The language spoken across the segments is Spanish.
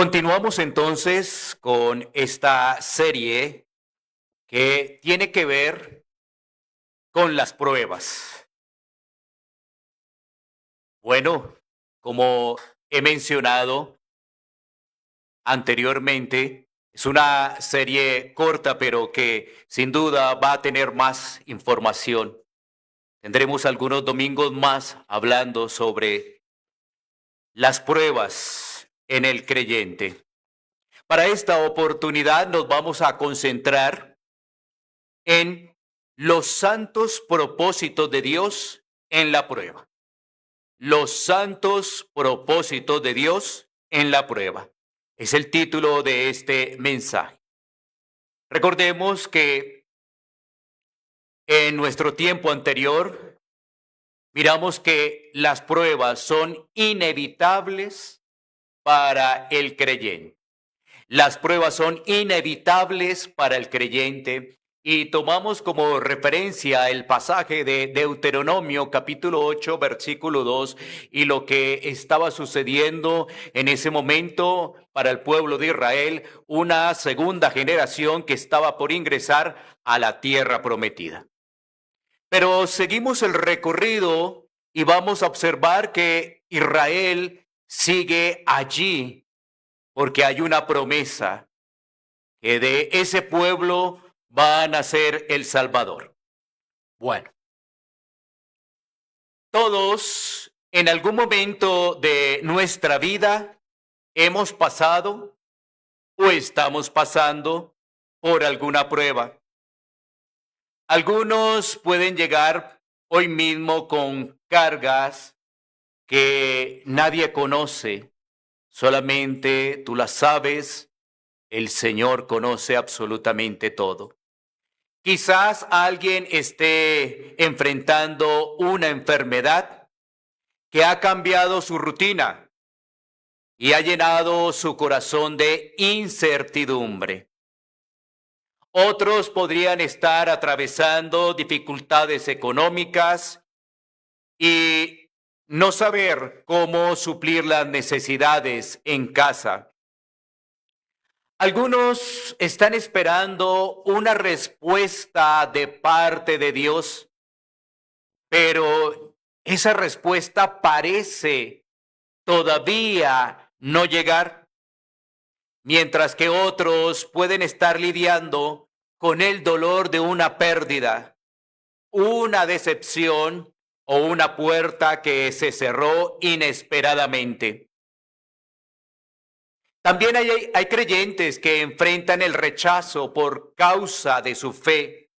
Continuamos entonces con esta serie que tiene que ver con las pruebas. Bueno, como he mencionado anteriormente, es una serie corta, pero que sin duda va a tener más información. Tendremos algunos domingos más hablando sobre las pruebas en el creyente. Para esta oportunidad nos vamos a concentrar en los santos propósitos de Dios en la prueba. Los santos propósitos de Dios en la prueba. Es el título de este mensaje. Recordemos que en nuestro tiempo anterior miramos que las pruebas son inevitables para el creyente. Las pruebas son inevitables para el creyente y tomamos como referencia el pasaje de Deuteronomio capítulo 8 versículo 2 y lo que estaba sucediendo en ese momento para el pueblo de Israel, una segunda generación que estaba por ingresar a la tierra prometida. Pero seguimos el recorrido y vamos a observar que Israel sigue allí porque hay una promesa que de ese pueblo va a nacer el Salvador. Bueno, todos en algún momento de nuestra vida hemos pasado o estamos pasando por alguna prueba. Algunos pueden llegar hoy mismo con cargas que nadie conoce, solamente tú las sabes. El Señor conoce absolutamente todo. Quizás alguien esté enfrentando una enfermedad que ha cambiado su rutina y ha llenado su corazón de incertidumbre. Otros podrían estar atravesando dificultades económicas y no saber cómo suplir las necesidades en casa. Algunos están esperando una respuesta de parte de Dios, pero esa respuesta parece todavía no llegar, mientras que otros pueden estar lidiando con el dolor de una pérdida, una decepción o una puerta que se cerró inesperadamente. También hay creyentes que enfrentan el rechazo por causa de su fe,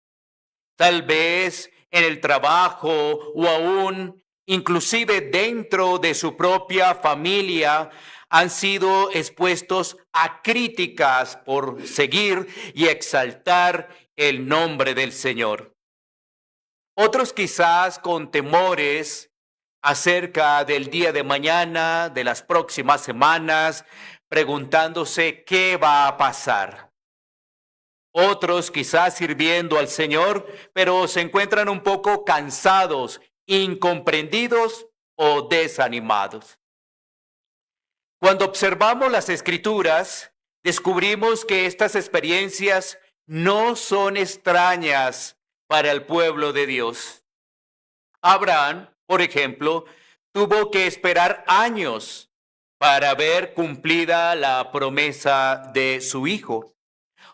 tal vez en el trabajo o aún inclusive dentro de su propia familia han sido expuestos a críticas por seguir y exaltar el nombre del Señor. Otros quizás con temores acerca del día de mañana, de las próximas semanas, preguntándose qué va a pasar. Otros quizás sirviendo al Señor, pero se encuentran un poco cansados, incomprendidos o desanimados. Cuando observamos las Escrituras, descubrimos que estas experiencias no son extrañas para el pueblo de Dios. Abraham, por ejemplo, tuvo que esperar años para ver cumplida la promesa de su hijo.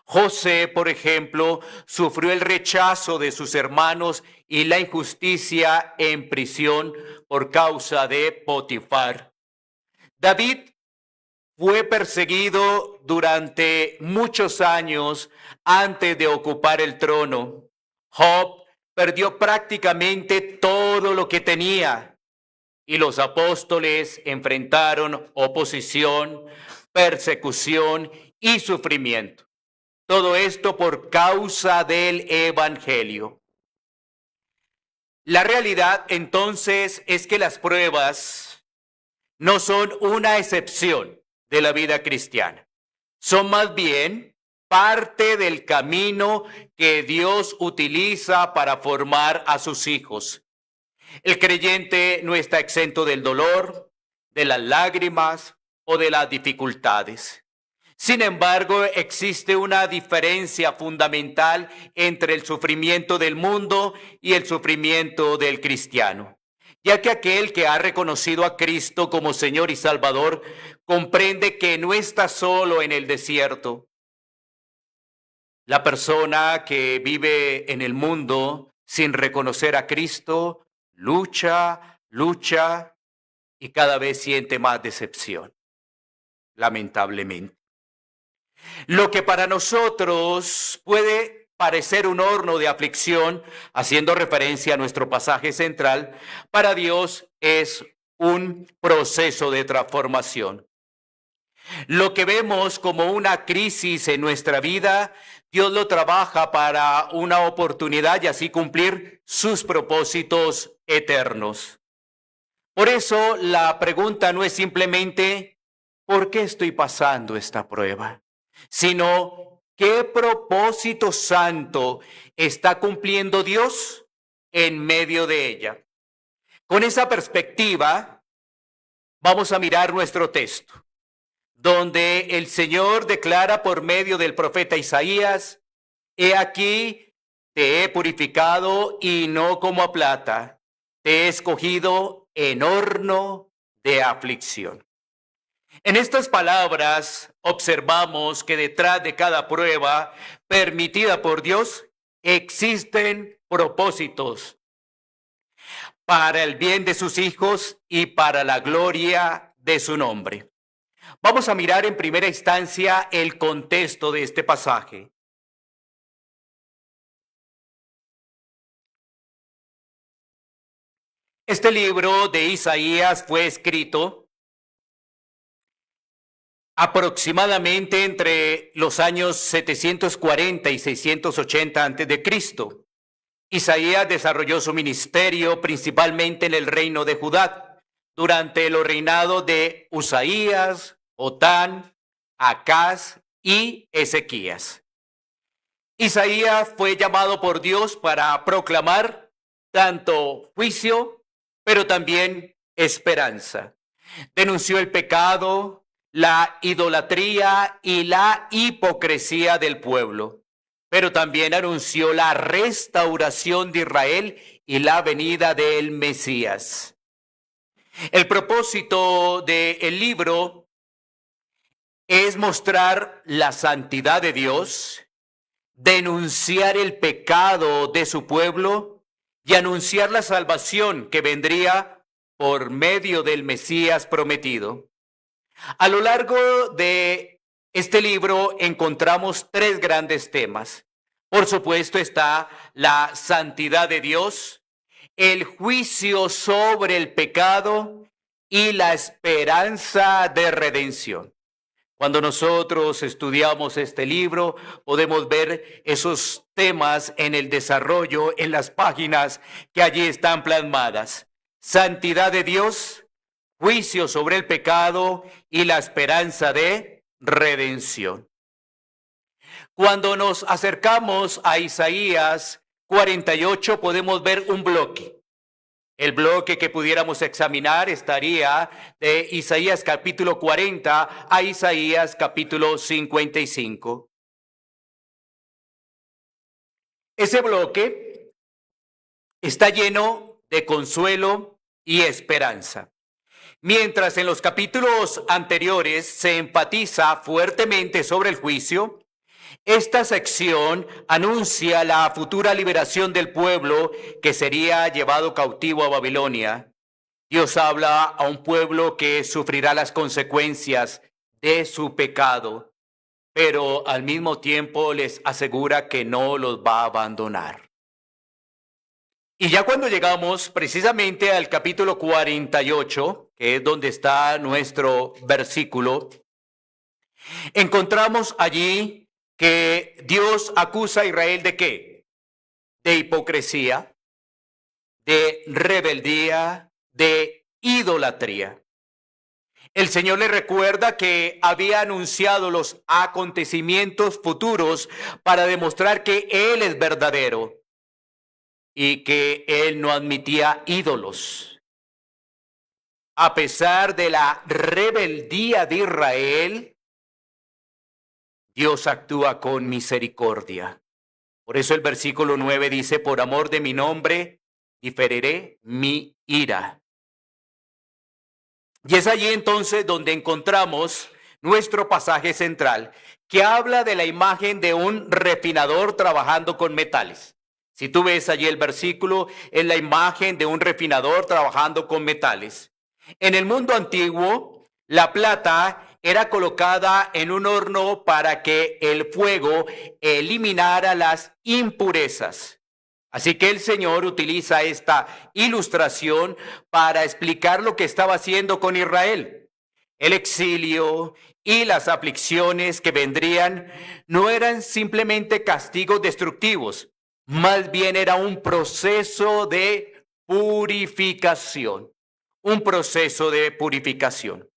José, por ejemplo, sufrió el rechazo de sus hermanos y la injusticia en prisión por causa de Potifar. David fue perseguido durante muchos años antes de ocupar el trono. Job perdió prácticamente todo lo que tenía y los apóstoles enfrentaron oposición, persecución y sufrimiento. Todo esto por causa del Evangelio. La realidad entonces es que las pruebas no son una excepción de la vida cristiana. Son más bien parte del camino que Dios utiliza para formar a sus hijos. El creyente no está exento del dolor, de las lágrimas o de las dificultades. Sin embargo, existe una diferencia fundamental entre el sufrimiento del mundo y el sufrimiento del cristiano, ya que aquel que ha reconocido a Cristo como Señor y Salvador comprende que no está solo en el desierto. La persona que vive en el mundo sin reconocer a Cristo lucha y cada vez siente más decepción, lamentablemente. Lo que para nosotros puede parecer un horno de aflicción, haciendo referencia a nuestro pasaje central, para Dios es un proceso de transformación. Lo que vemos como una crisis en nuestra vida, Dios lo trabaja para una oportunidad y así cumplir sus propósitos eternos. Por eso la pregunta no es simplemente, ¿por qué estoy pasando esta prueba? Sino, ¿qué propósito santo está cumpliendo Dios en medio de ella? Con esa perspectiva, vamos a mirar nuestro texto, donde el Señor declara por medio del profeta Isaías, he aquí, te he purificado y no como a plata, te he escogido en horno de aflicción. En estas palabras observamos que detrás de cada prueba permitida por Dios existen propósitos para el bien de sus hijos y para la gloria de su nombre. Vamos a mirar en primera instancia el contexto de este pasaje. Este libro de Isaías fue escrito aproximadamente entre los años 740 y 680 a.C. Isaías desarrolló su ministerio principalmente en el reino de Judá, durante los reinados de Usaías, Otán, Acaz y Ezequías. Isaías fue llamado por Dios para proclamar tanto juicio, pero también esperanza. Denunció el pecado, la idolatría y la hipocresía del pueblo, pero también anunció la restauración de Israel y la venida del Mesías. El propósito del libro es mostrar la santidad de Dios, denunciar el pecado de su pueblo y anunciar la salvación que vendría por medio del Mesías prometido. A lo largo de este libro encontramos tres grandes temas. Por supuesto está la santidad de Dios, el juicio sobre el pecado y la esperanza de redención. Cuando nosotros estudiamos este libro, podemos ver esos temas en el desarrollo, en las páginas que allí están plasmadas. Santidad de Dios, juicio sobre el pecado y la esperanza de redención. Cuando nos acercamos a Isaías 48, podemos ver un bloque. El bloque que pudiéramos examinar estaría de Isaías capítulo 40 a Isaías capítulo 55. Ese bloque está lleno de consuelo y esperanza. Mientras en los capítulos anteriores se enfatiza fuertemente sobre el juicio, esta sección anuncia la futura liberación del pueblo que sería llevado cautivo a Babilonia. Dios habla a un pueblo que sufrirá las consecuencias de su pecado, pero al mismo tiempo les asegura que no los va a abandonar. Y ya cuando llegamos precisamente al capítulo 48, que es donde está nuestro versículo, encontramos allí que Dios acusa a Israel ¿de qué? De hipocresía, de rebeldía, de idolatría. El Señor le recuerda que había anunciado los acontecimientos futuros para demostrar que Él es verdadero y que Él no admitía ídolos. A pesar de la rebeldía de Israel, Dios actúa con misericordia. Por eso el versículo 9 dice, por amor de mi nombre, diferiré mi ira. Y es allí entonces donde encontramos nuestro pasaje central, que habla de la imagen de un refinador trabajando con metales. Si tú ves allí el versículo, es la imagen de un refinador trabajando con metales. En el mundo antiguo, la plata era colocada en un horno para que el fuego eliminara las impurezas. Así que el Señor utiliza esta ilustración para explicar lo que estaba haciendo con Israel. El exilio y las aflicciones que vendrían no eran simplemente castigos destructivos, más bien era un proceso de purificación, un proceso de purificación.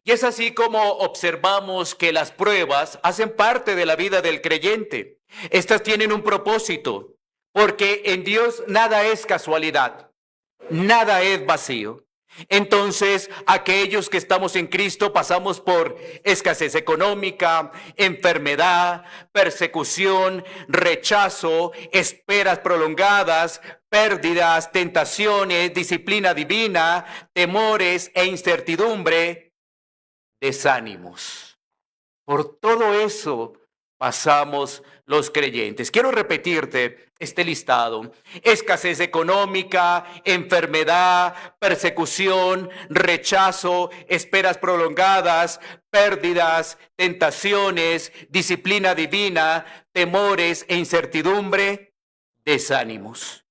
Y es así como observamos que las pruebas hacen parte de la vida del creyente. Estas tienen un propósito, porque en Dios nada es casualidad, nada es vacío. Entonces, aquellos que estamos en Cristo pasamos por escasez económica, enfermedad, persecución, rechazo, esperas prolongadas, pérdidas, tentaciones, disciplina divina, temores e incertidumbre, desánimos. Por todo eso pasamos los creyentes. Quiero repetirte este listado: escasez económica, enfermedad, persecución, rechazo, esperas prolongadas, pérdidas, tentaciones, disciplina divina, temores e incertidumbre, desánimos.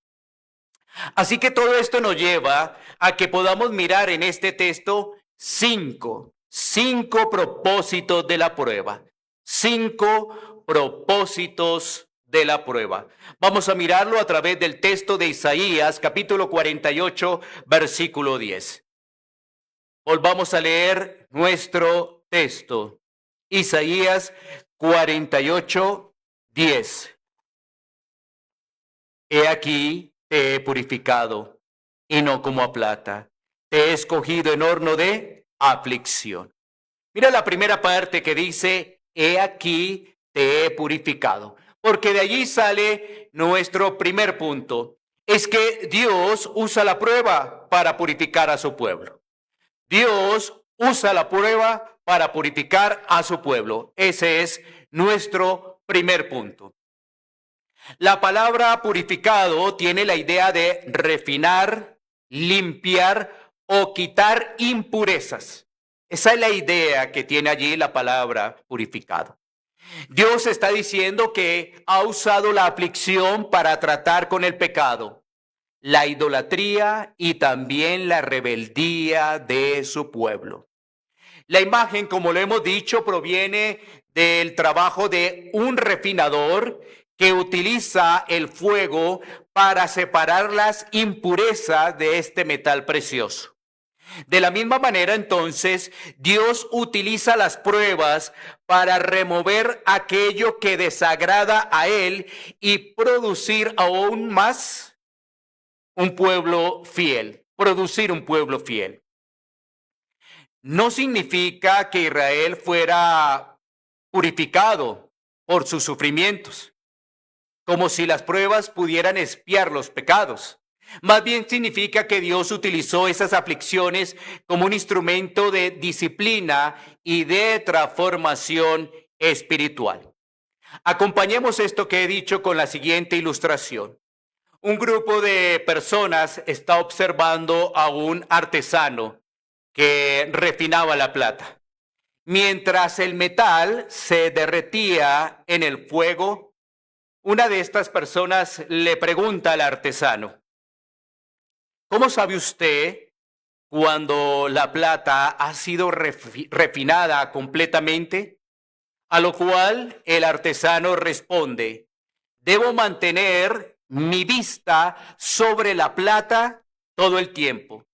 Así que todo esto nos lleva a que podamos mirar en este texto cinco propósitos de la prueba. 5 propósitos de la prueba. Vamos a mirarlo a través del texto de Isaías, capítulo 48, versículo 10. Volvamos a leer nuestro texto. Isaías 48, 10. He aquí, te he purificado, y no como a plata. Te he escogido en horno de aflicción. Mira la primera parte que dice, he aquí, te he purificado. Porque de allí sale nuestro primer punto. Es que Dios usa la prueba para purificar a su pueblo. Dios usa la prueba para purificar a su pueblo. Ese es nuestro primer punto. La palabra purificado tiene la idea de refinar, limpiar o quitar impurezas. Esa es la idea que tiene allí la palabra purificado. Dios está diciendo que ha usado la aflicción para tratar con el pecado, la idolatría y también la rebeldía de su pueblo. La imagen, como lo hemos dicho, proviene del trabajo de un refinador que utiliza el fuego para separar las impurezas de este metal precioso. De la misma manera, entonces, Dios utiliza las pruebas para remover aquello que desagrada a Él y producir aún más un pueblo fiel, producir un pueblo fiel. No significa que Israel fuera purificado por sus sufrimientos, como si las pruebas pudieran expiar los pecados. Más bien significa que Dios utilizó esas aflicciones como un instrumento de disciplina y de transformación espiritual. Acompañemos esto que he dicho con la siguiente ilustración. Un grupo de personas está observando a un artesano que refinaba la plata. Mientras el metal se derretía en el fuego, una de estas personas le pregunta al artesano, ¿cómo sabe usted cuando la plata ha sido refinada completamente? A lo cual el artesano responde, debo mantener mi vista sobre la plata todo el tiempo.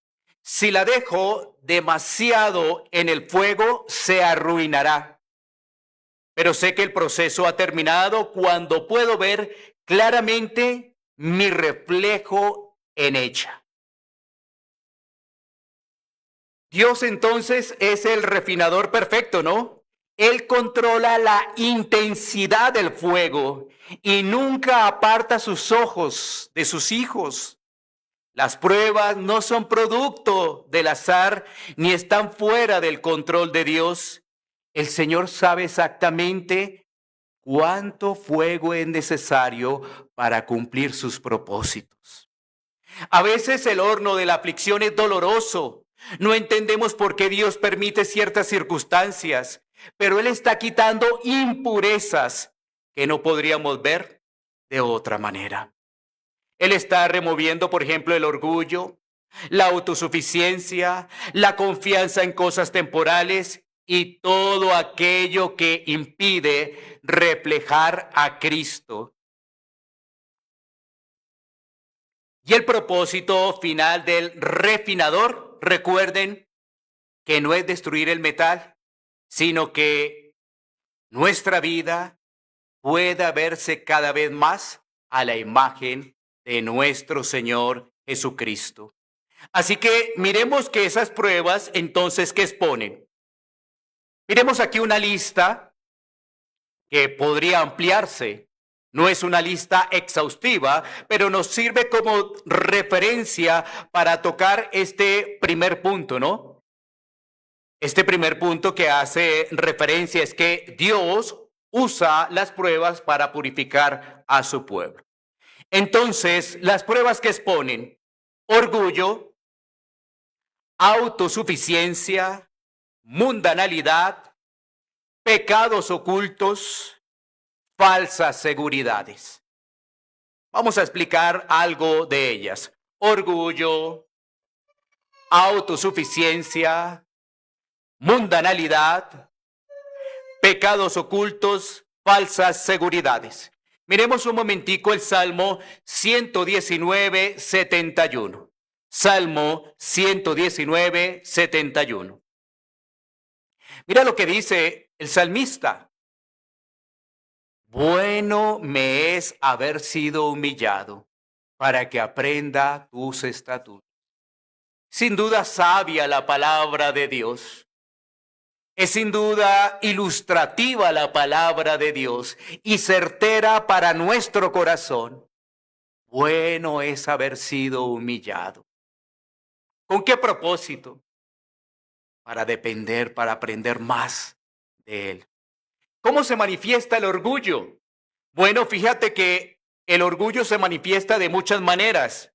Si la dejo demasiado en el fuego, se arruinará. Pero sé que el proceso ha terminado cuando puedo ver claramente mi reflejo en ella. Dios entonces es el refinador perfecto, ¿no? Él controla la intensidad del fuego y nunca aparta sus ojos de sus hijos. Las pruebas no son producto del azar ni están fuera del control de Dios. El Señor sabe exactamente cuánto fuego es necesario para cumplir sus propósitos. A veces el horno de la aflicción es doloroso. No entendemos por qué Dios permite ciertas circunstancias, pero Él está quitando impurezas que no podríamos ver de otra manera. Él está removiendo, por ejemplo, el orgullo, la autosuficiencia, la confianza en cosas temporales y todo aquello que impide reflejar a Cristo. Y el propósito final del refinador, recuerden que no es destruir el metal, sino que nuestra vida pueda verse cada vez más a la imagen de nuestro Señor Jesucristo. Así que miremos que esas pruebas entonces ¿qué exponen? Miremos aquí una lista que podría ampliarse. No es una lista exhaustiva, pero nos sirve como referencia para tocar este primer punto, ¿no? Este primer punto que hace referencia es que Dios usa las pruebas para purificar a su pueblo. Entonces, las pruebas que exponen: orgullo, autosuficiencia, mundanalidad, pecados ocultos, falsas seguridades. Vamos a explicar algo de ellas. Orgullo, autosuficiencia, mundanalidad, pecados ocultos, falsas seguridades. Miremos un momentico el Salmo 119, 71. Salmo 119, 71. Mira lo que dice el salmista. Bueno me es haber sido humillado para que aprenda tus estatutos. Sin duda sabia la palabra de Dios. Es sin duda ilustrativa la palabra de Dios y certera para nuestro corazón. Bueno es haber sido humillado. ¿Con qué propósito? Para depender, para aprender más de Él. ¿Cómo se manifiesta el orgullo? Bueno, fíjate que el orgullo se manifiesta de muchas maneras.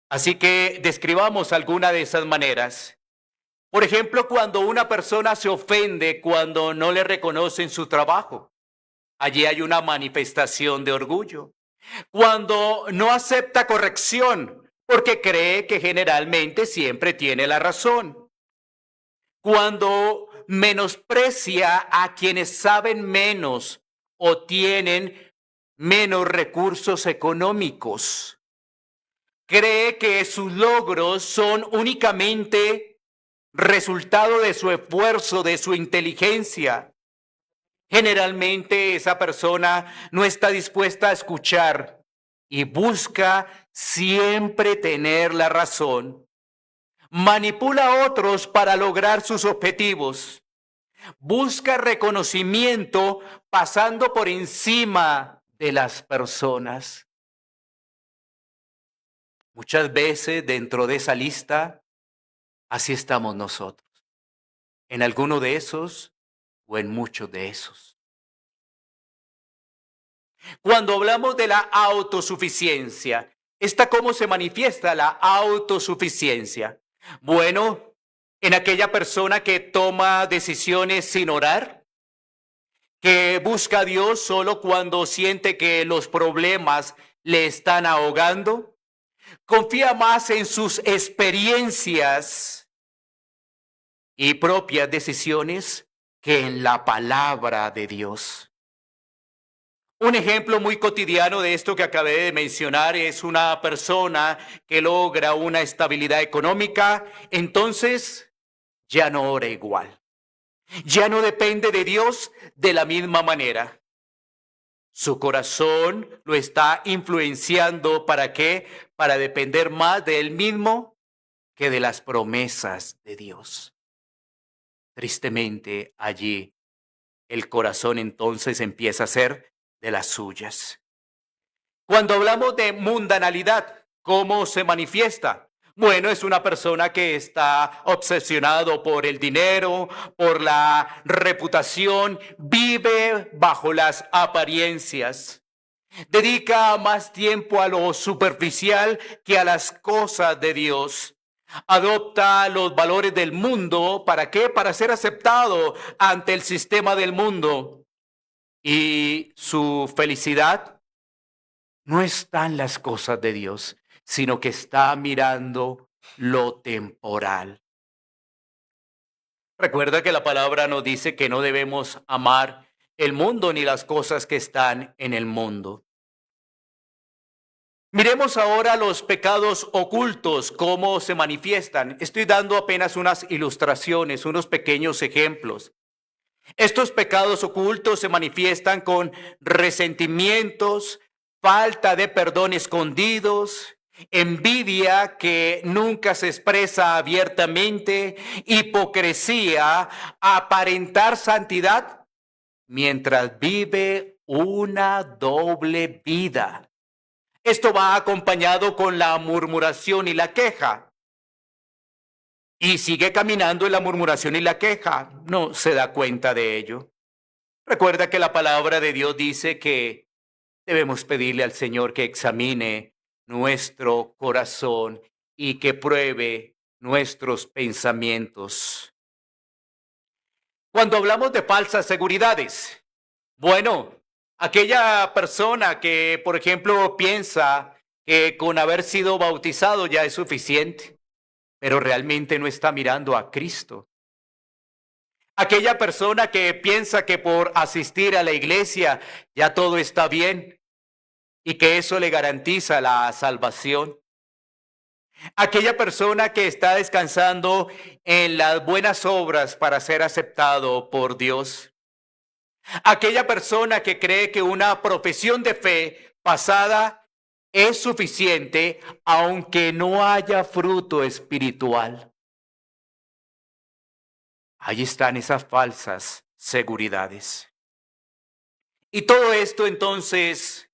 Así que describamos alguna de esas maneras. Por ejemplo, cuando una persona se ofende cuando no le reconocen su trabajo. Allí hay una manifestación de orgullo. Cuando no acepta corrección porque cree que generalmente siempre tiene la razón. Cuando menosprecia a quienes saben menos o tienen menos recursos económicos. Cree que sus logros son únicamente resultado de su esfuerzo, de su inteligencia. Generalmente esa persona no está dispuesta a escuchar y busca siempre tener la razón. Manipula a otros para lograr sus objetivos. Busca reconocimiento pasando por encima de las personas. Muchas veces dentro de esa lista, así estamos nosotros. En alguno de esos o en muchos de esos. Cuando hablamos de la autosuficiencia, ¿esta cómo se manifiesta la autosuficiencia? Bueno, en aquella persona que toma decisiones sin orar, que busca a Dios solo cuando siente que los problemas le están ahogando, confía más en sus experiencias y propias decisiones que en la palabra de Dios. Un ejemplo muy cotidiano de esto que acabé de mencionar es una persona que logra una estabilidad económica, entonces ya no ora igual. Ya no depende de Dios de la misma manera. Su corazón lo está influenciando, ¿para qué? Para depender más de él mismo que de las promesas de Dios. Tristemente, allí el corazón entonces empieza a ser de las suyas. Cuando hablamos de mundanalidad, ¿cómo se manifiesta? Bueno, es una persona que está obsesionado por el dinero, por la reputación, vive bajo las apariencias. Dedica más tiempo a lo superficial que a las cosas de Dios. Adopta los valores del mundo. ¿Para qué? Para ser aceptado ante el sistema del mundo. Y su felicidad no está en las cosas de Dios, sino que está mirando lo temporal. Recuerda que la palabra nos dice que no debemos amar el mundo ni las cosas que están en el mundo. Miremos ahora los pecados ocultos, cómo se manifiestan. Estoy dando apenas unas ilustraciones, unos pequeños ejemplos. Estos pecados ocultos se manifiestan con resentimientos, falta de perdón escondidos, envidia que nunca se expresa abiertamente, hipocresía, aparentar santidad mientras vive una doble vida. Esto va acompañado con la murmuración y la queja. Y sigue caminando en la murmuración y la queja. No se da cuenta de ello. Recuerda que la palabra de Dios dice que debemos pedirle al Señor que examine nuestro corazón y que pruebe nuestros pensamientos. Cuando hablamos de falsas seguridades, bueno, aquella persona que, por ejemplo, piensa que con haber sido bautizado ya es suficiente, pero realmente no está mirando a Cristo. Aquella persona que piensa que por asistir a la iglesia ya todo está bien y que eso le garantiza la salvación. Aquella persona que está descansando en las buenas obras para ser aceptado por Dios. Aquella persona que cree que una profesión de fe pasada es suficiente aunque no haya fruto espiritual. Ahí están esas falsas seguridades. Y todo esto entonces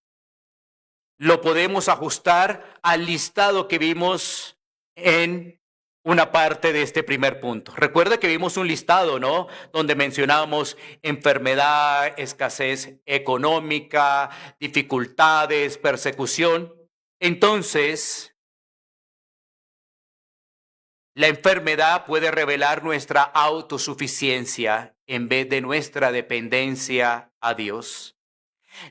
lo podemos ajustar al listado que vimos en una parte de este primer punto. Recuerda que vimos un listado, ¿no? Donde mencionamos enfermedad, escasez económica, dificultades, persecución. Entonces, la enfermedad puede revelar nuestra autosuficiencia en vez de nuestra dependencia a Dios.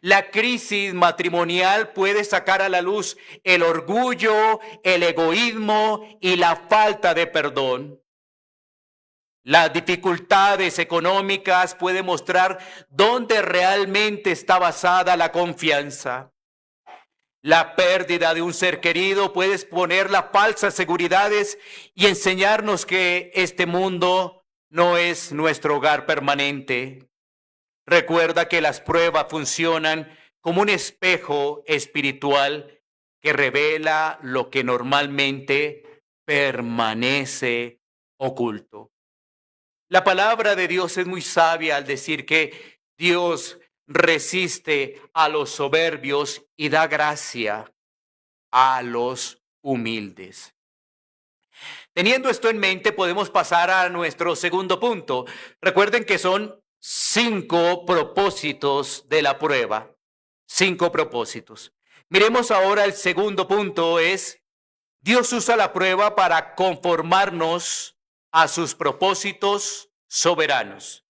La crisis matrimonial puede sacar a la luz el orgullo, el egoísmo y la falta de perdón. Las dificultades económicas pueden mostrar dónde realmente está basada la confianza. La pérdida de un ser querido puede exponer las falsas seguridades y enseñarnos que este mundo no es nuestro hogar permanente. Recuerda que las pruebas funcionan como un espejo espiritual que revela lo que normalmente permanece oculto. La palabra de Dios es muy sabia al decir que Dios resiste a los soberbios y da gracia a los humildes. Teniendo esto en mente, podemos pasar a nuestro segundo punto. Recuerden que son 5 propósitos de la prueba. 5 propósitos. Miremos ahora el segundo punto es, Dios usa la prueba para conformarnos a sus propósitos soberanos.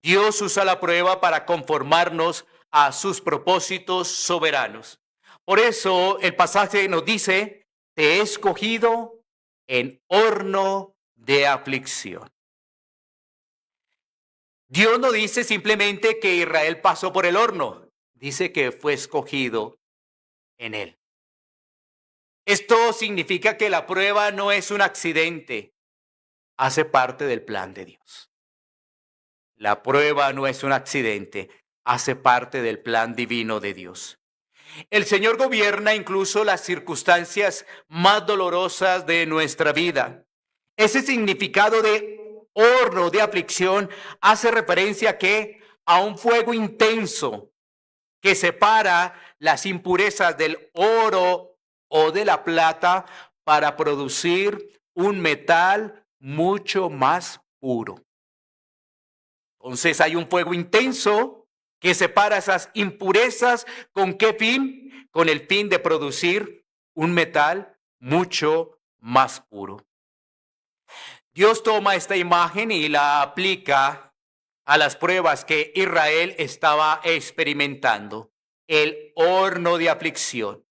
Dios usa la prueba para conformarnos a sus propósitos soberanos. Por eso el pasaje nos dice, te he escogido en horno de aflicción. Dios no dice simplemente que Israel pasó por el horno, dice que fue escogido en él. Esto significa que la prueba no es un accidente, hace parte del plan de Dios. La prueba no es un accidente, hace parte del plan divino de Dios. El Señor gobierna incluso las circunstancias más dolorosas de nuestra vida. Ese significado de horno de aflicción hace referencia a que a un fuego intenso que separa las impurezas del oro o de la plata para producir un metal mucho más puro. Entonces hay un fuego intenso que separa esas impurezas. ¿Con qué fin? Con el fin de producir un metal mucho más puro. Dios toma esta imagen y la aplica a las pruebas que Israel estaba experimentando. El horno de aflicción,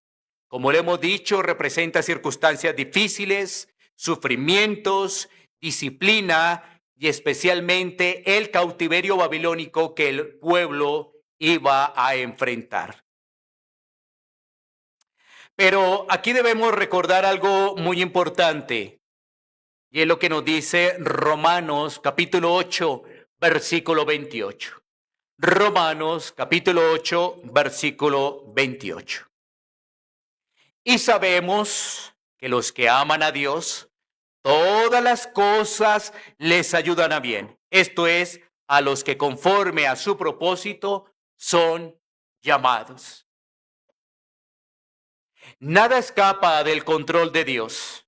como le hemos dicho, representa circunstancias difíciles, sufrimientos, disciplina y especialmente el cautiverio babilónico que el pueblo iba a enfrentar. Pero aquí debemos recordar algo muy importante, y es lo que nos dice Romanos capítulo 8, versículo 28. Romanos capítulo 8, versículo 28. Y sabemos que los que aman a Dios, todas las cosas les ayudan a bien. Esto es, a los que conforme a su propósito son llamados. Nada escapa del control de Dios.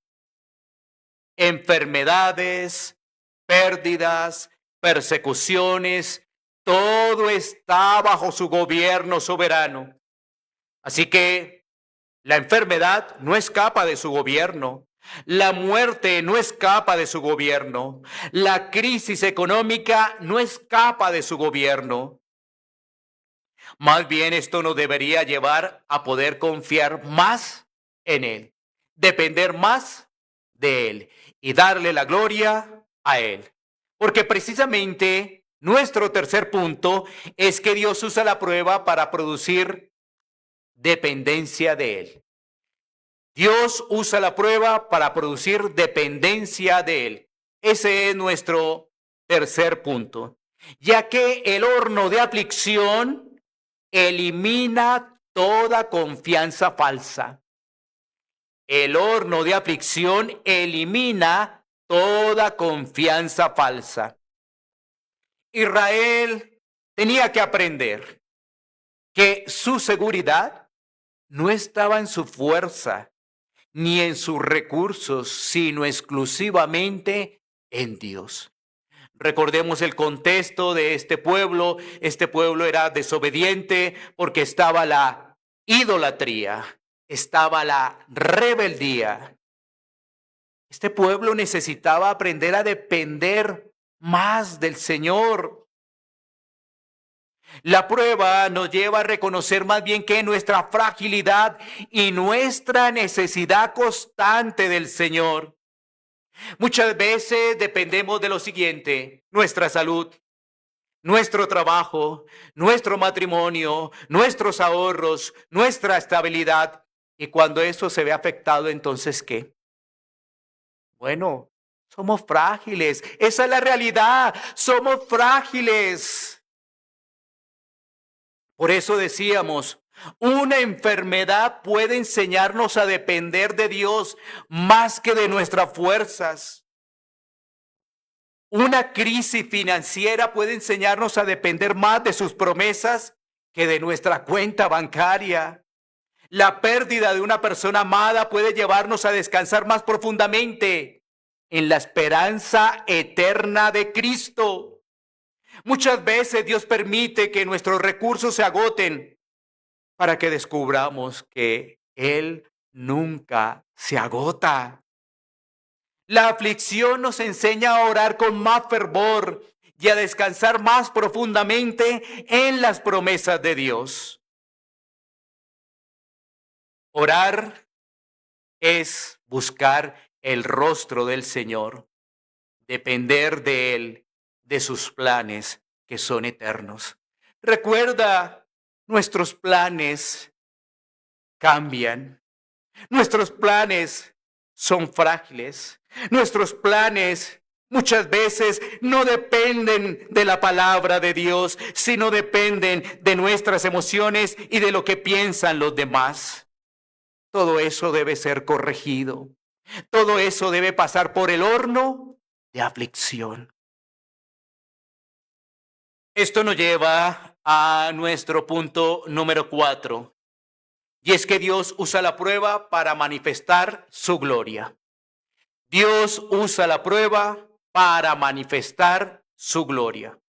Enfermedades, pérdidas, persecuciones, todo está bajo su gobierno soberano. Así que la enfermedad no escapa de su gobierno. La muerte no escapa de su gobierno. La crisis económica no escapa de su gobierno. Más bien esto nos debería llevar a poder confiar más en Él, depender más de Él y darle la gloria a Él. Porque precisamente nuestro tercer punto es que Dios usa la prueba para producir dependencia de Él. Dios usa la prueba para producir dependencia de Él. Ese es nuestro tercer punto. Ya que el horno de aflicción elimina toda confianza falsa. El horno de aflicción elimina toda confianza falsa. Israel tenía que aprender que su seguridad no estaba en su fuerza ni en sus recursos, sino exclusivamente en Dios. Recordemos el contexto de este pueblo. Este pueblo era desobediente porque estaba la idolatría, estaba la rebeldía. Este pueblo necesitaba aprender a depender más del Señor. La prueba nos lleva a reconocer más bien que nuestra fragilidad y nuestra necesidad constante del Señor. Muchas veces dependemos de lo siguiente: nuestra salud, nuestro trabajo, nuestro matrimonio, nuestros ahorros, nuestra estabilidad. Y cuando eso se ve afectado, entonces, ¿qué? Bueno, somos frágiles. Esa es la realidad. Somos frágiles. Por eso decíamos, una enfermedad puede enseñarnos a depender de Dios más que de nuestras fuerzas. Una crisis financiera puede enseñarnos a depender más de sus promesas que de nuestra cuenta bancaria. La pérdida de una persona amada puede llevarnos a descansar más profundamente en la esperanza eterna de Cristo. Muchas veces Dios permite que nuestros recursos se agoten para que descubramos que Él nunca se agota. La aflicción nos enseña a orar con más fervor y a descansar más profundamente en las promesas de Dios. Orar es buscar el rostro del Señor, depender de Él, de sus planes que son eternos. Recuerda, nuestros planes cambian. Nuestros planes son frágiles. Nuestros planes muchas veces no dependen de la palabra de Dios, sino dependen de nuestras emociones y de lo que piensan los demás. Todo eso debe ser corregido. Todo eso debe pasar por el horno de aflicción. Esto nos lleva a nuestro punto número 4, y es que Dios usa la prueba para manifestar su gloria. Dios usa la prueba para manifestar su gloria.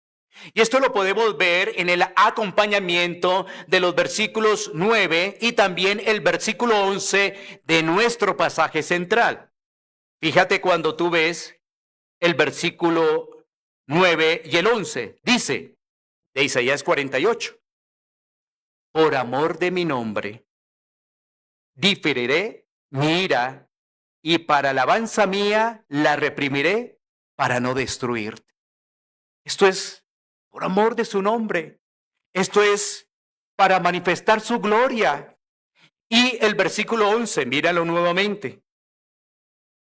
Y esto lo podemos ver en el acompañamiento de los versículos 9 y también el versículo 11 de nuestro pasaje central. Fíjate cuando tú ves el versículo 9 y el 11. Dice, de Isaías 48, por amor de mi nombre, diferiré mi ira y para alabanza mía la reprimiré para no destruirte. Esto es por amor de su nombre. Esto es para manifestar su gloria. Y el versículo 11, míralo nuevamente.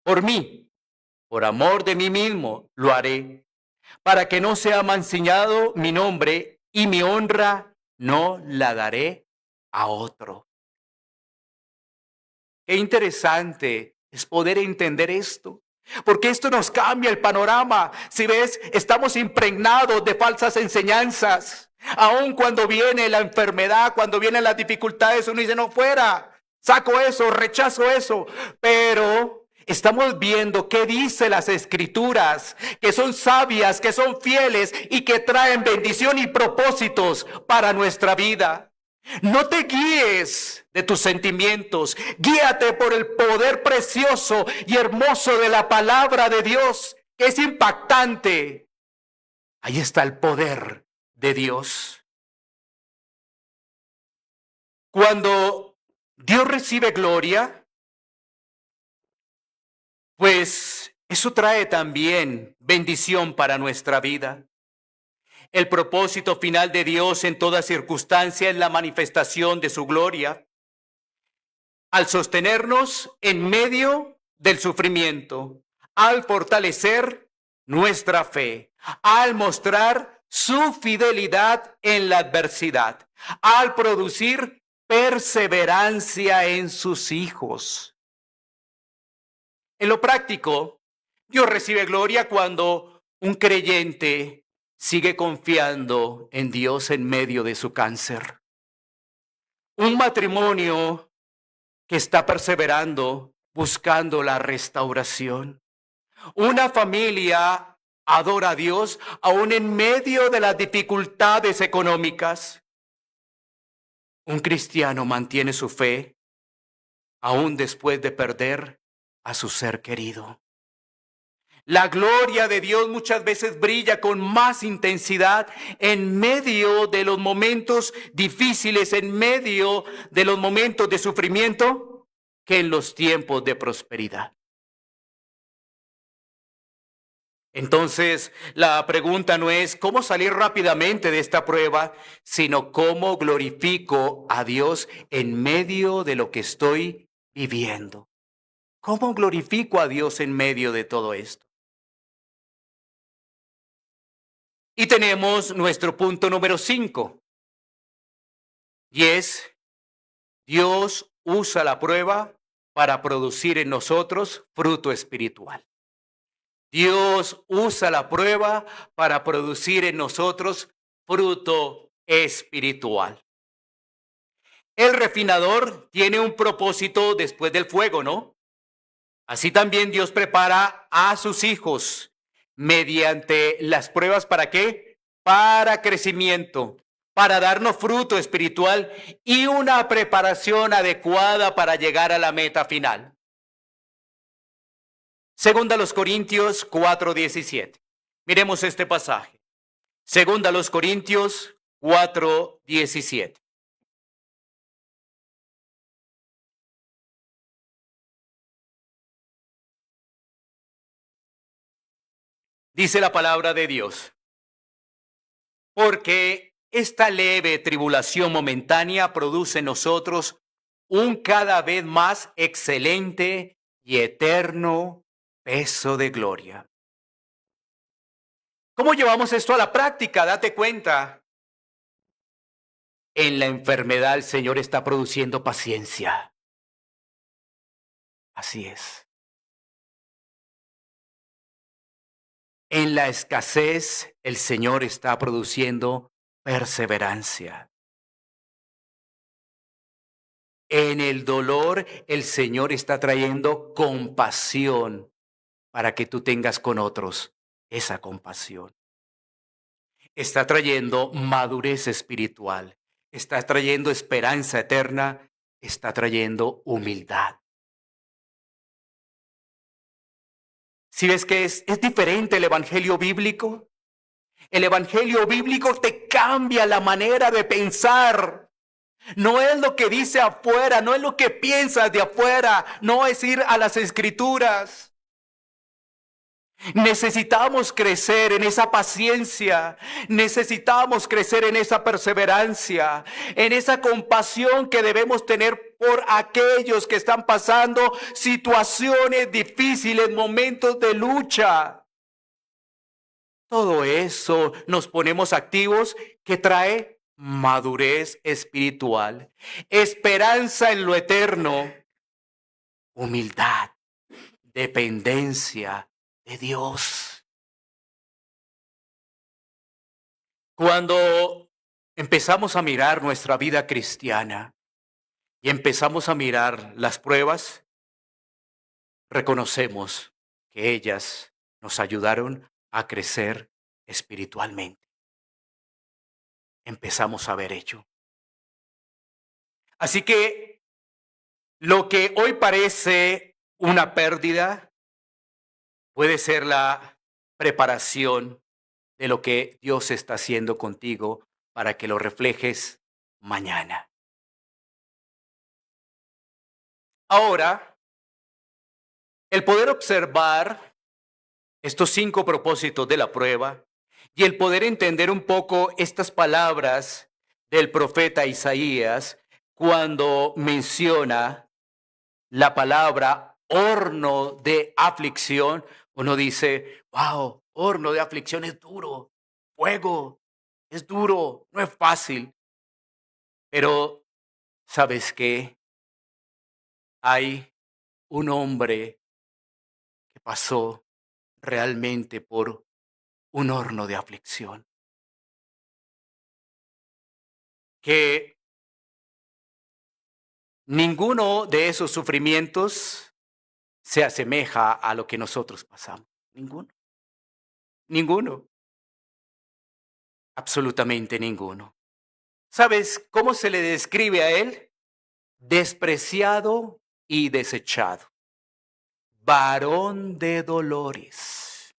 Por mí, por amor de mí mismo, lo haré, para que no sea mancillado mi nombre y mi honra no la daré a otro. Qué interesante es poder entender esto, porque esto nos cambia el panorama. Si ves, estamos impregnados de falsas enseñanzas. Aun cuando viene la enfermedad, cuando vienen las dificultades, uno dice, no fuera, saco eso, rechazo eso. Pero estamos viendo qué dice las Escrituras, que son sabias, que son fieles y que traen bendición y propósitos para nuestra vida. No te guíes de tus sentimientos, guíate por el poder precioso y hermoso de la palabra de Dios, que es impactante. Ahí está el poder de Dios. Cuando Dios recibe gloria, pues eso trae también bendición para nuestra vida. El propósito final de Dios en toda circunstancia es la manifestación de su gloria, al sostenernos en medio del sufrimiento, al fortalecer nuestra fe, al mostrar su fidelidad en la adversidad, al producir perseverancia en sus hijos. En lo práctico, Dios recibe gloria cuando un creyente sigue confiando en Dios en medio de su cáncer. Un matrimonio que está perseverando, buscando la restauración. Una familia adora a Dios aún en medio de las dificultades económicas. Un cristiano mantiene su fe aún después de perder a su ser querido. La gloria de Dios muchas veces brilla con más intensidad en medio de los momentos difíciles, en medio de los momentos de sufrimiento, que en los tiempos de prosperidad. Entonces, la pregunta no es cómo salir rápidamente de esta prueba, sino cómo glorifico a Dios en medio de lo que estoy viviendo. ¿Cómo glorifico a Dios en medio de todo esto? Y tenemos nuestro punto número 5, y es, Dios usa la prueba para producir en nosotros fruto espiritual. Dios usa la prueba para producir en nosotros fruto espiritual. El refinador tiene un propósito después del fuego, ¿no? Así también Dios prepara a sus hijos mediante las pruebas, ¿para qué? Para crecimiento, para darnos fruto espiritual y una preparación adecuada para llegar a la meta final. Segunda a los Corintios 4:17. Miremos este pasaje. Segunda a los Corintios 4:17. Dice la palabra de Dios: porque esta leve tribulación momentánea produce en nosotros un cada vez más excelente y eterno peso de gloria. ¿Cómo llevamos esto a la práctica? Date cuenta. En la enfermedad el Señor está produciendo paciencia. Así es. En la escasez, el Señor está produciendo perseverancia. En el dolor, el Señor está trayendo compasión para que tú tengas con otros esa compasión. Está trayendo madurez espiritual, está trayendo esperanza eterna, está trayendo humildad. ¿Si ves que es diferente el evangelio bíblico? El evangelio bíblico te cambia la manera de pensar. No es lo que dice afuera, no es lo que piensas de afuera, no es ir a las escrituras. Necesitamos crecer en esa paciencia, necesitamos crecer en esa perseverancia, en esa compasión que debemos tener por aquellos que están pasando situaciones difíciles, momentos de lucha. Todo eso nos ponemos activos que trae madurez espiritual, esperanza en lo eterno, humildad, dependencia de Dios. Cuando empezamos a mirar nuestra vida cristiana y empezamos a mirar las pruebas, reconocemos que ellas nos ayudaron a crecer espiritualmente. Empezamos a ver ello. Así que lo que hoy parece una pérdida puede ser la preparación de lo que Dios está haciendo contigo para que lo reflejes mañana. Ahora, el poder observar estos 5 propósitos de la prueba y el poder entender un poco estas palabras del profeta Isaías cuando menciona la palabra horno de aflicción, uno dice, wow, horno de aflicción es duro, fuego es duro, no es fácil. Pero, ¿sabes qué? Hay un hombre que pasó realmente por un horno de aflicción, que ninguno de esos sufrimientos se asemeja a lo que nosotros pasamos. Ninguno. Ninguno. Absolutamente ninguno. ¿Sabes cómo se le describe a él? Despreciado y desechado. Varón de dolores.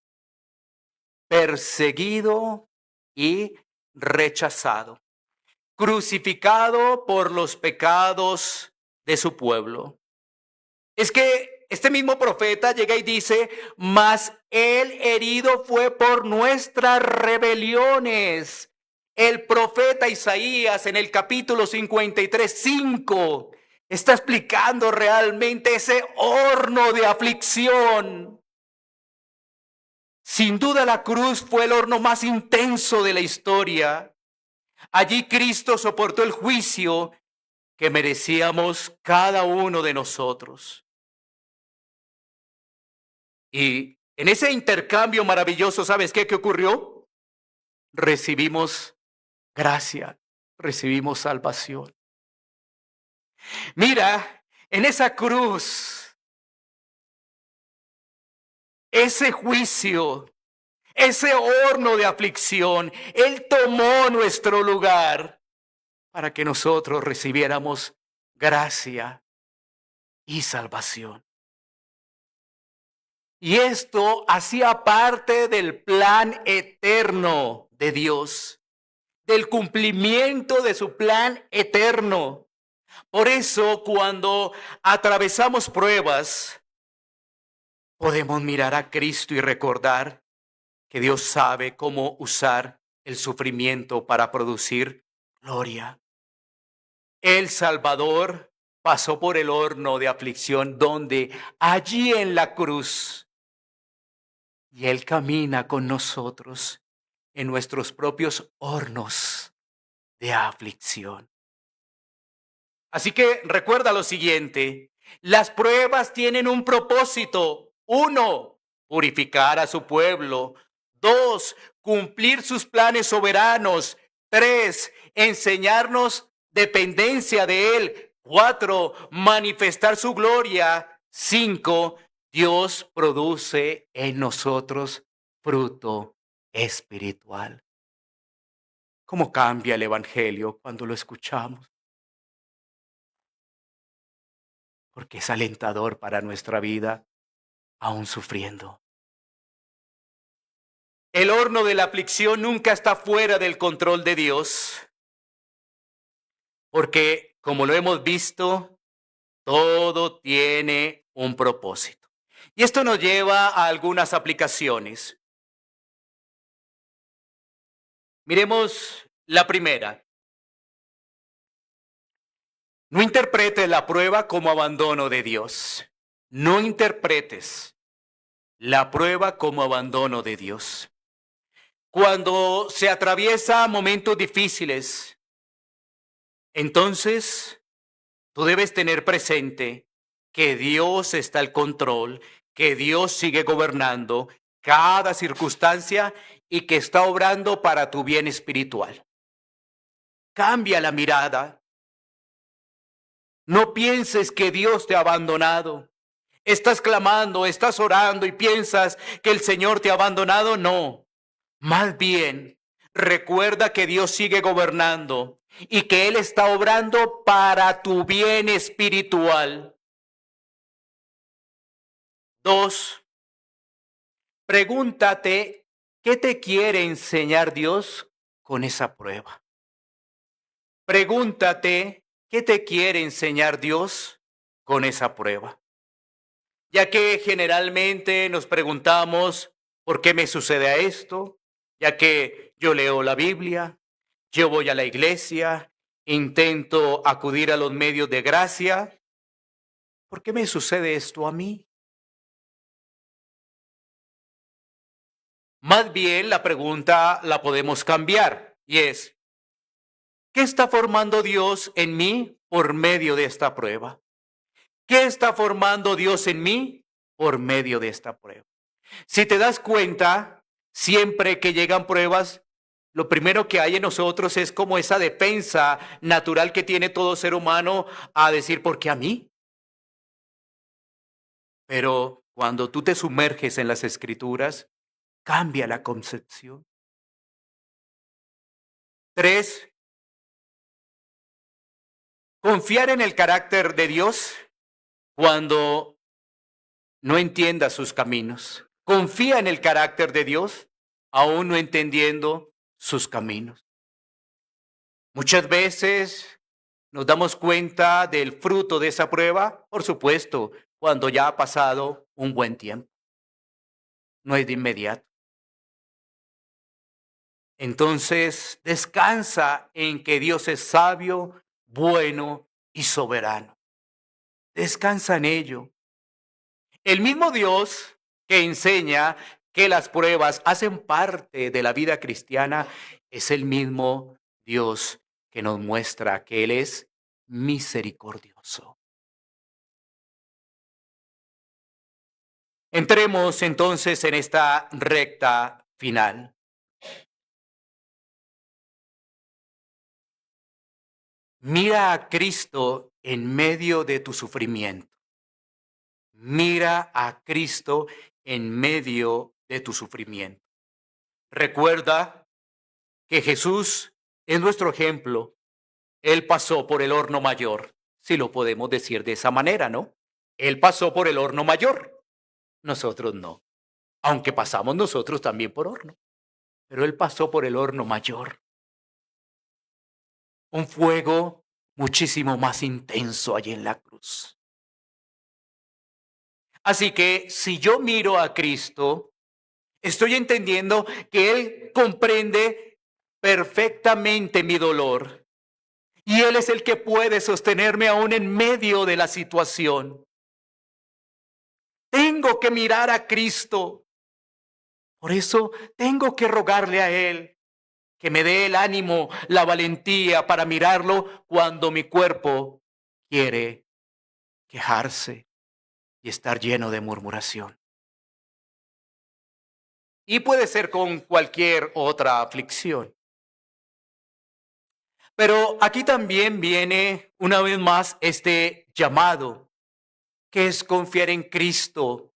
Perseguido y rechazado. Crucificado por los pecados de su pueblo. Es que este mismo profeta llega y dice, mas el herido fue por nuestras rebeliones. El profeta Isaías en el capítulo 53:5 está explicando realmente ese horno de aflicción. Sin duda la cruz fue el horno más intenso de la historia. Allí Cristo soportó el juicio que merecíamos cada uno de nosotros. Y en ese intercambio maravilloso, ¿sabes qué ocurrió? Recibimos gracia, recibimos salvación. Mira, en esa cruz, ese juicio, ese horno de aflicción, Él tomó nuestro lugar para que nosotros recibiéramos gracia y salvación. Y esto hacía parte del plan eterno de Dios, del cumplimiento de su plan eterno. Por eso, cuando atravesamos pruebas, podemos mirar a Cristo y recordar que Dios sabe cómo usar el sufrimiento para producir gloria. El Salvador pasó por el horno de aflicción donde allí en la cruz y Él camina con nosotros en nuestros propios hornos de aflicción. Así que recuerda lo siguiente, las pruebas tienen un propósito. 1, purificar a su pueblo. 2, cumplir sus planes soberanos. 3, enseñarnos dependencia de Él. 4, manifestar su gloria. 5, Dios produce en nosotros fruto espiritual. ¿Cómo cambia el Evangelio cuando lo escuchamos? Porque es alentador para nuestra vida, aún sufriendo. El horno de la aflicción nunca está fuera del control de Dios, porque como lo hemos visto, todo tiene un propósito. Y esto nos lleva a algunas aplicaciones. Miremos la primera. No interpretes la prueba como abandono de Dios. No interpretes la prueba como abandono de Dios. Cuando se atraviesa momentos difíciles, entonces tú debes tener presente que Dios está al control, que Dios sigue gobernando cada circunstancia y que está obrando para tu bien espiritual. Cambia la mirada. No pienses que Dios te ha abandonado. Estás clamando, estás orando y piensas que el Señor te ha abandonado. No. Más bien, recuerda que Dios sigue gobernando y que Él está obrando para tu bien espiritual. 2, pregúntate, ¿qué te quiere enseñar Dios con esa prueba? Pregúntate, ¿qué te quiere enseñar Dios con esa prueba? Ya que generalmente nos preguntamos, ¿por qué me sucede esto? Ya que yo leo la Biblia, yo voy a la iglesia, intento acudir a los medios de gracia. ¿Por qué me sucede esto a mí? Más bien la pregunta la podemos cambiar y es, ¿qué está formando Dios en mí por medio de esta prueba? ¿Qué está formando Dios en mí por medio de esta prueba? Si te das cuenta, siempre que llegan pruebas, lo primero que hay en nosotros es como esa defensa natural que tiene todo ser humano a decir, ¿por qué a mí? Pero cuando tú te sumerges en las escrituras, cambia la concepción. 3, confiar en el carácter de Dios cuando no entiendas sus caminos. Confía en el carácter de Dios, aún no entendiendo sus caminos. Muchas veces nos damos cuenta del fruto de esa prueba, por supuesto, cuando ya ha pasado un buen tiempo. No es de inmediato. Entonces, descansa en que Dios es sabio, bueno y soberano. Descansa en ello. El mismo Dios que enseña que las pruebas hacen parte de la vida cristiana es el mismo Dios que nos muestra que Él es misericordioso. Entremos entonces en esta recta final. Mira a Cristo en medio de tu sufrimiento. Mira a Cristo en medio de tu sufrimiento. Recuerda que Jesús es nuestro ejemplo. Él pasó por el horno mayor, si lo podemos decir de esa manera, ¿no? Él pasó por el horno mayor, nosotros no. Aunque pasamos nosotros también por horno, pero Él pasó por el horno mayor. Un fuego muchísimo más intenso allí en la cruz. Así que si yo miro a Cristo, estoy entendiendo que Él comprende perfectamente mi dolor. Y Él es el que puede sostenerme aún en medio de la situación. Tengo que mirar a Cristo. Por eso tengo que rogarle a Él que me dé el ánimo, la valentía para mirarlo cuando mi cuerpo quiere quejarse y estar lleno de murmuración. Y puede ser con cualquier otra aflicción. Pero aquí también viene una vez más este llamado, que es confiar en Cristo,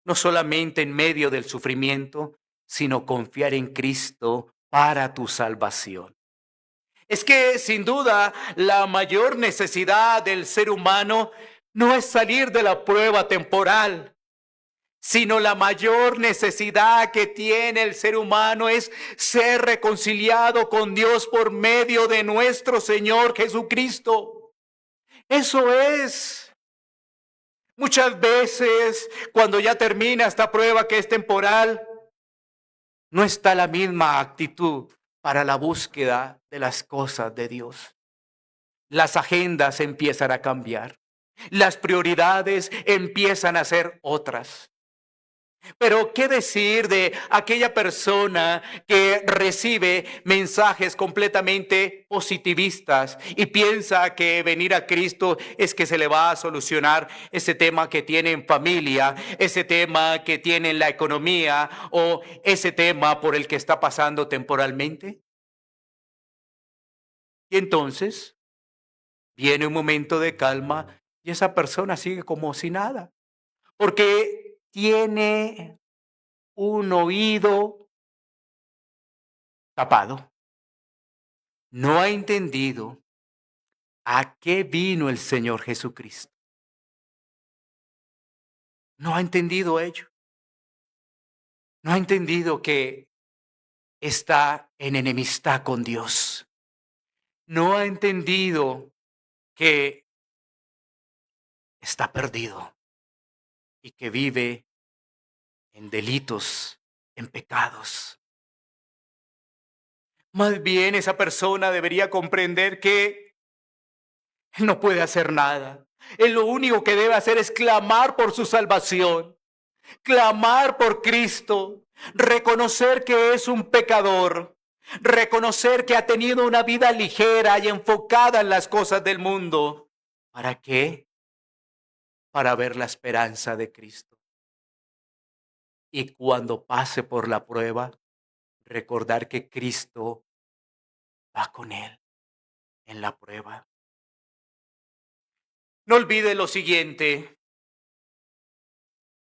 no solamente en medio del sufrimiento, sino confiar en Cristo para tu salvación. Es que sin duda la mayor necesidad del ser humano no es salir de la prueba temporal, sino la mayor necesidad que tiene el ser humano es ser reconciliado con Dios por medio de nuestro Señor Jesucristo. Eso es. Muchas veces, cuando ya termina esta prueba que es temporal, no está la misma actitud para la búsqueda de las cosas de Dios. Las agendas empiezan a cambiar. Las prioridades empiezan a ser otras. Pero ¿qué decir de aquella persona que recibe mensajes completamente positivistas y piensa que venir a Cristo es que se le va a solucionar ese tema que tiene en familia, ese tema que tiene en la economía o ese tema por el que está pasando temporalmente? Y entonces viene un momento de calma y esa persona sigue como si nada, porque tiene un oído tapado. No ha entendido a qué vino el Señor Jesucristo. No ha entendido ello. No ha entendido que está en enemistad con Dios. No ha entendido que está perdido y que vive en delitos, en pecados. Más bien esa persona debería comprender que él no puede hacer nada. Él lo único que debe hacer es clamar por su salvación, clamar por Cristo, reconocer que es un pecador, reconocer que ha tenido una vida ligera y enfocada en las cosas del mundo. ¿Para qué? Para ver la esperanza de Cristo. Y cuando pase por la prueba, recordar que Cristo va con él en la prueba. No olvide lo siguiente: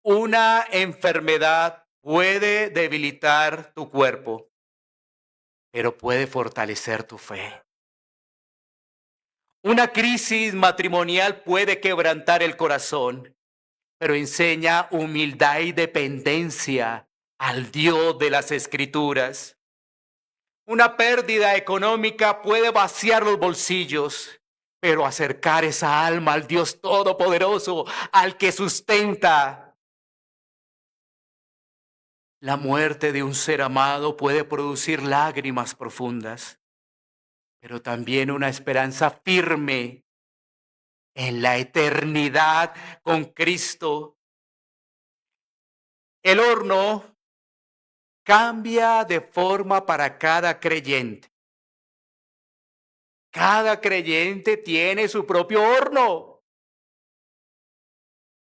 una enfermedad puede debilitar tu cuerpo, pero puede fortalecer tu fe. Una crisis matrimonial puede quebrantar el corazón, pero enseña humildad y dependencia al Dios de las Escrituras. Una pérdida económica puede vaciar los bolsillos, pero acercar esa alma al Dios Todopoderoso, al que sustenta. La muerte de un ser amado puede producir lágrimas profundas, pero también una esperanza firme en la eternidad con Cristo. El horno cambia de forma para cada creyente. Cada creyente tiene su propio horno.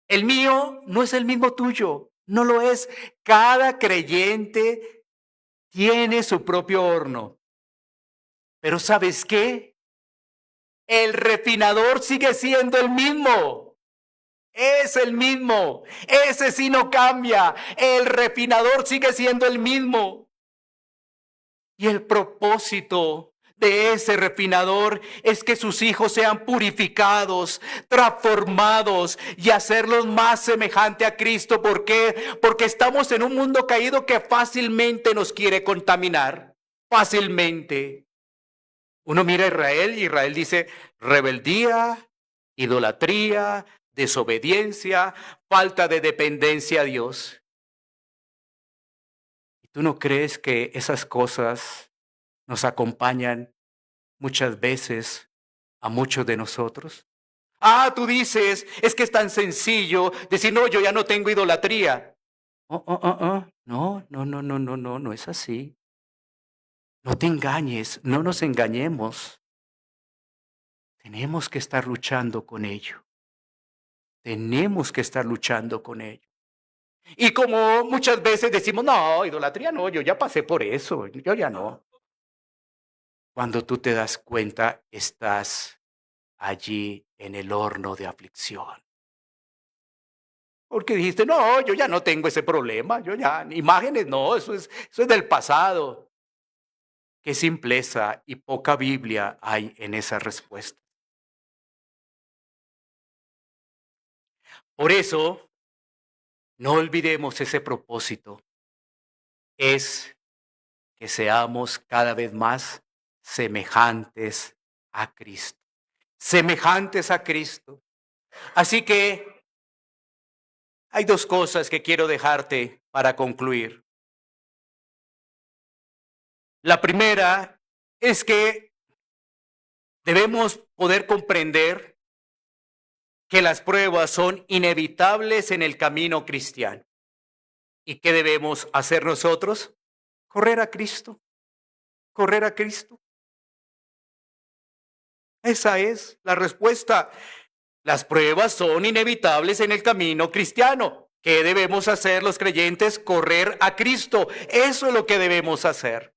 El mío no es el mismo tuyo, no lo es. Cada creyente tiene su propio horno. Pero ¿sabes qué? El refinador sigue siendo el mismo. Es el mismo. Ese sí no cambia. El refinador sigue siendo el mismo. Y el propósito de ese refinador es que sus hijos sean purificados, transformados y hacerlos más semejante a Cristo. ¿Por qué? Porque estamos en un mundo caído que fácilmente nos quiere contaminar. Fácilmente. Uno mira a Israel y Israel dice rebeldía, idolatría, desobediencia, falta de dependencia a Dios. ¿Y tú no crees que esas cosas nos acompañan muchas veces a muchos de nosotros? Ah, tú dices, es que es tan sencillo decir, no, yo ya no tengo idolatría. No, no, no, no, no, no, no es así. No te engañes, no nos engañemos. Tenemos que estar luchando con ello. Tenemos que estar luchando con ello. Y como muchas veces decimos, no, idolatría no, yo ya pasé por eso, yo ya no. Cuando tú te das cuenta, estás allí en el horno de aflicción. Porque dijiste, no, yo ya no tengo ese problema, yo ya, imágenes, no, eso es del pasado. Qué simpleza y poca Biblia hay en esa respuesta. Por eso, no olvidemos ese propósito, es que seamos cada vez más semejantes a Cristo. Semejantes a Cristo. Así que hay dos cosas que quiero dejarte para concluir. La primera es que debemos poder comprender que las pruebas son inevitables en el camino cristiano. ¿Y qué debemos hacer nosotros? Correr a Cristo, correr a Cristo. Esa es la respuesta. Las pruebas son inevitables en el camino cristiano. ¿Qué debemos hacer los creyentes? Correr a Cristo. Eso es lo que debemos hacer.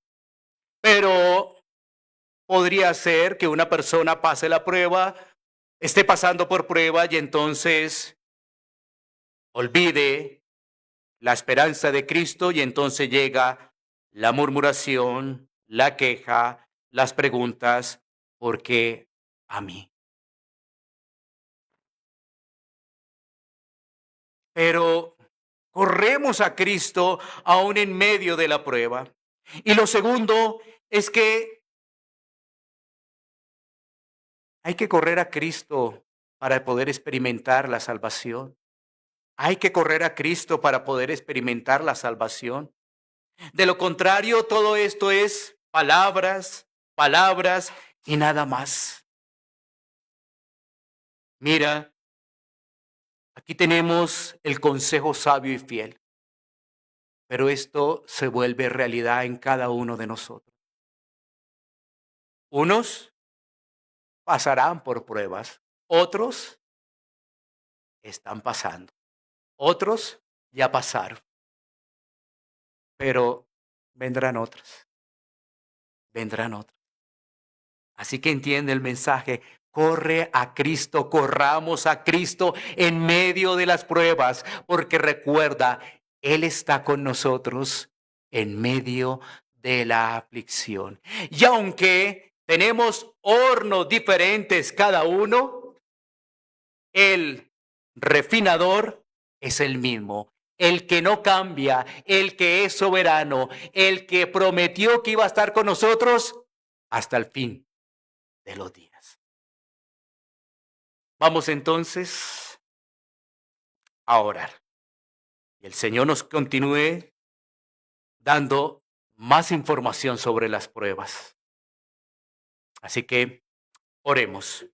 Pero podría ser que una persona pase la prueba, esté pasando por prueba y entonces olvide la esperanza de Cristo y entonces llega la murmuración, la queja, las preguntas, ¿por qué a mí? Pero corremos a Cristo aún en medio de la prueba. Y lo segundo es que hay que correr a Cristo para poder experimentar la salvación. Hay que correr a Cristo para poder experimentar la salvación. De lo contrario, todo esto es palabras, palabras y nada más. Mira, aquí tenemos el consejo sabio y fiel, pero esto se vuelve realidad en cada uno de nosotros. Unos pasarán por pruebas, otros están pasando, otros ya pasaron, pero vendrán otros, vendrán otros. Así que entiende el mensaje, corre a Cristo, corramos a Cristo en medio de las pruebas, porque recuerda, Él está con nosotros en medio de la aflicción. Y aunque tenemos hornos diferentes cada uno, el refinador es el mismo, el que no cambia, el que es soberano, el que prometió que iba a estar con nosotros hasta el fin de los días. Vamos entonces a orar. Y el Señor nos continúe dando más información sobre las pruebas. Así que oremos.